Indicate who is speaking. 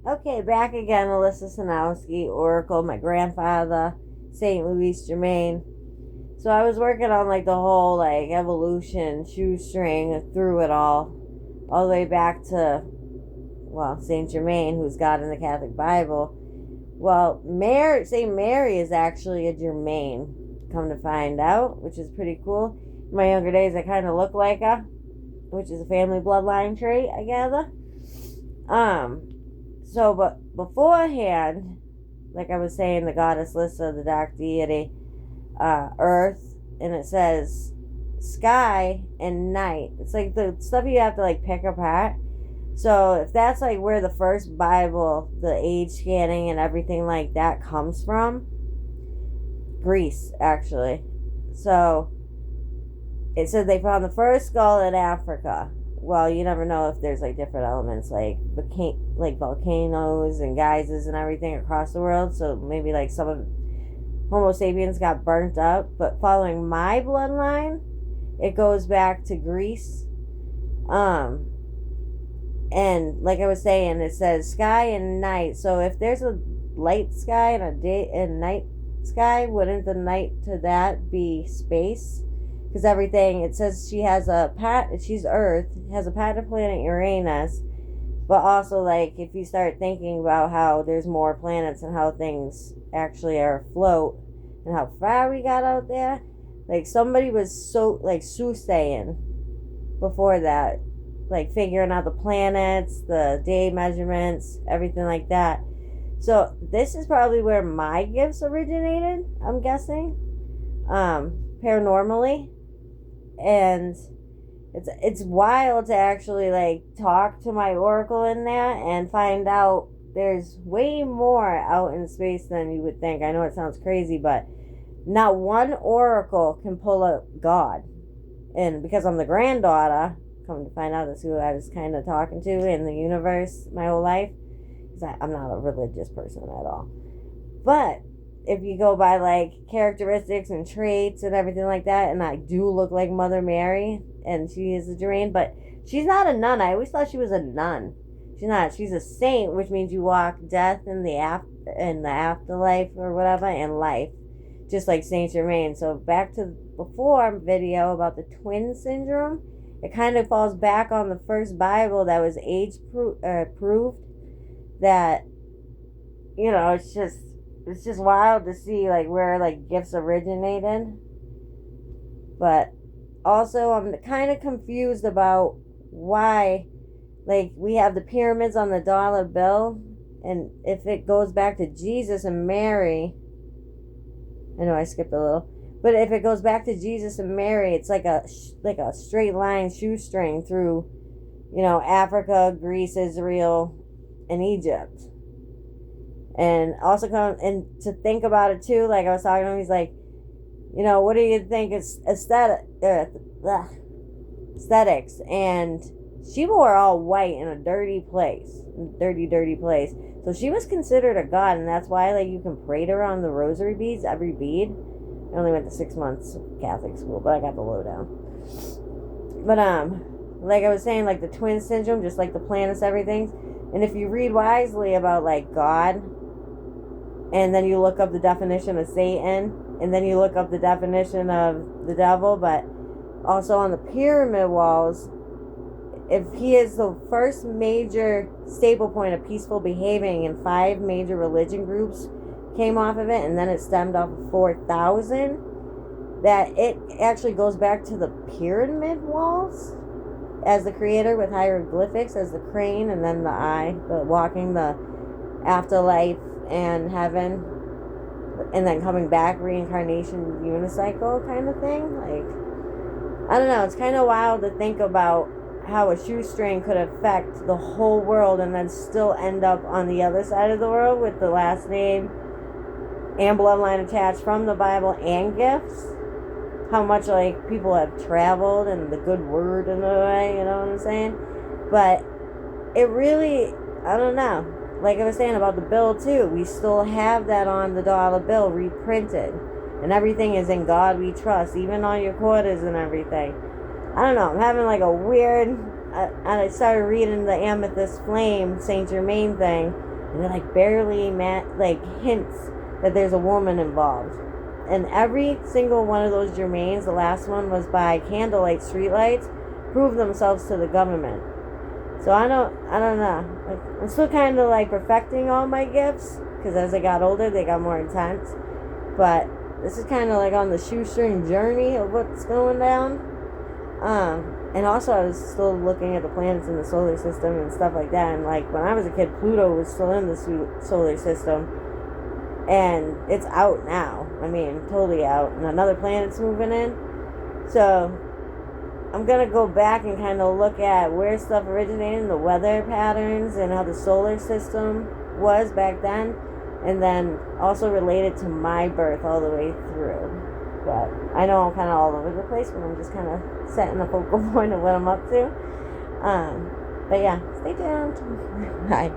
Speaker 1: Okay, back again, Alyssa Sanowski, Oracle, my grandfather, St. Louis Germain. So I was working on like the whole like evolution shoestring through it all the way back to, well, St. Germain, who's God in the Catholic Bible. Well, St. Mary is actually a Germain, come to find out, which is pretty cool. In my younger days, I kind of look like her, which is a family bloodline trait, I gather. But beforehand, like I was saying, the goddess Lissa, the dark deity, earth, and it says sky and night. It's like the stuff you have to like pick apart. So if that's like where the first Bible, the age scanning and everything like that comes from, Greece actually. So it said they found the first skull in Africa. Well, you never know if there's like different elements like volcanoes and geysers and everything across the world. So maybe like some of Homo sapiens got burnt up. But following my bloodline, it goes back to Greece. And like I was saying, it says sky and night. So if there's a light sky and a day and night sky, wouldn't the night to that be space? Because everything, it says she's Earth, has a pattern planet Uranus, but also like if you start thinking about how there's more planets and how things actually are afloat and how far we got out there, like somebody was so like soothsaying before that, like figuring out the planets, the day measurements, everything like that. So this is probably where my gifts originated, I'm guessing, paranormally. And it's wild to actually like talk to my oracle in there and find out there's way more out in space than you would think. I know it sounds crazy, but not one oracle can pull up God. And because I'm the granddaughter, come to find out that's who I was kind of talking to in the universe my whole life, because I'm not a religious person at all. But if you go by like characteristics and traits and everything like that, and I do look like Mother Mary, and she is a Germain, but she's not a nun. I always thought she was a nun. She's not. She's a saint, which means you walk death in the afterlife or whatever, and life, just like Saint Germain. So back to before video about the twin syndrome, it kind of falls back on the first Bible that was proved. That, you know, it's just wild to see like where like gifts originated. But also I'm kind of confused about why like we have the pyramids on the dollar bill, and if it goes back to Jesus and Mary, I know I skipped a little, but if it goes back to Jesus and Mary, it's like a straight line shoestring through, you know, Africa, Greece, Israel, and Egypt. And also to think about it too, like I was talking to him, he's like, you know, what do you think is aesthetics? And she wore all white in a dirty place. So she was considered a god, and that's why like you can pray to her on the rosary beads, every bead. I only went to 6 months of Catholic school, but I got the lowdown. But like I was saying, like the twin syndrome, just like the planets, everything. And if you read wisely about like God, and then you look up the definition of Satan, and then you look up the definition of the devil, but also on the pyramid walls, if he is the first major staple point of peaceful behaving, and 5 major religion groups came off of it, and then it stemmed off of 4,000, that it actually goes back to the pyramid walls as the creator, with hieroglyphics as the crane, and then the eye, the walking the afterlife and heaven, and then coming back, reincarnation, unicycle kind of thing. Like, I don't know, it's kind of wild to think about how a shoestring could affect the whole world and then still end up on the other side of the world with the last name and bloodline attached from the Bible and gifts. How much like people have traveled and the good word in a way, you know what I'm saying? But it really, I don't know. Like I was saying about the bill too, we still have that on the dollar bill reprinted, and everything is in God we trust, even on your quarters and everything. I don't know, I'm having like a weird, I started reading the Amethyst Flame Saint Germain thing, and it like barely like hints that there's a woman involved. And every single one of those Germains, the last one was by candlelight streetlights, prove themselves to the government. So I don't know. Like, I'm still kind of like perfecting all my gifts because as I got older, they got more intense. But this is kind of like on the shoestring journey of what's going down. And also I was still looking at the planets in the solar system and stuff like that. And like when I was a kid, Pluto was still in the solar system. And it's out now. I mean, totally out. And another planet's moving in. So I'm going to go back and kind of look at where stuff originated, the weather patterns, and how the solar system was back then. And then also related to my birth all the way through. But I know I'm kind of all over the place, but I'm just kind of setting the focal point of what I'm up to. But yeah, stay tuned. Bye.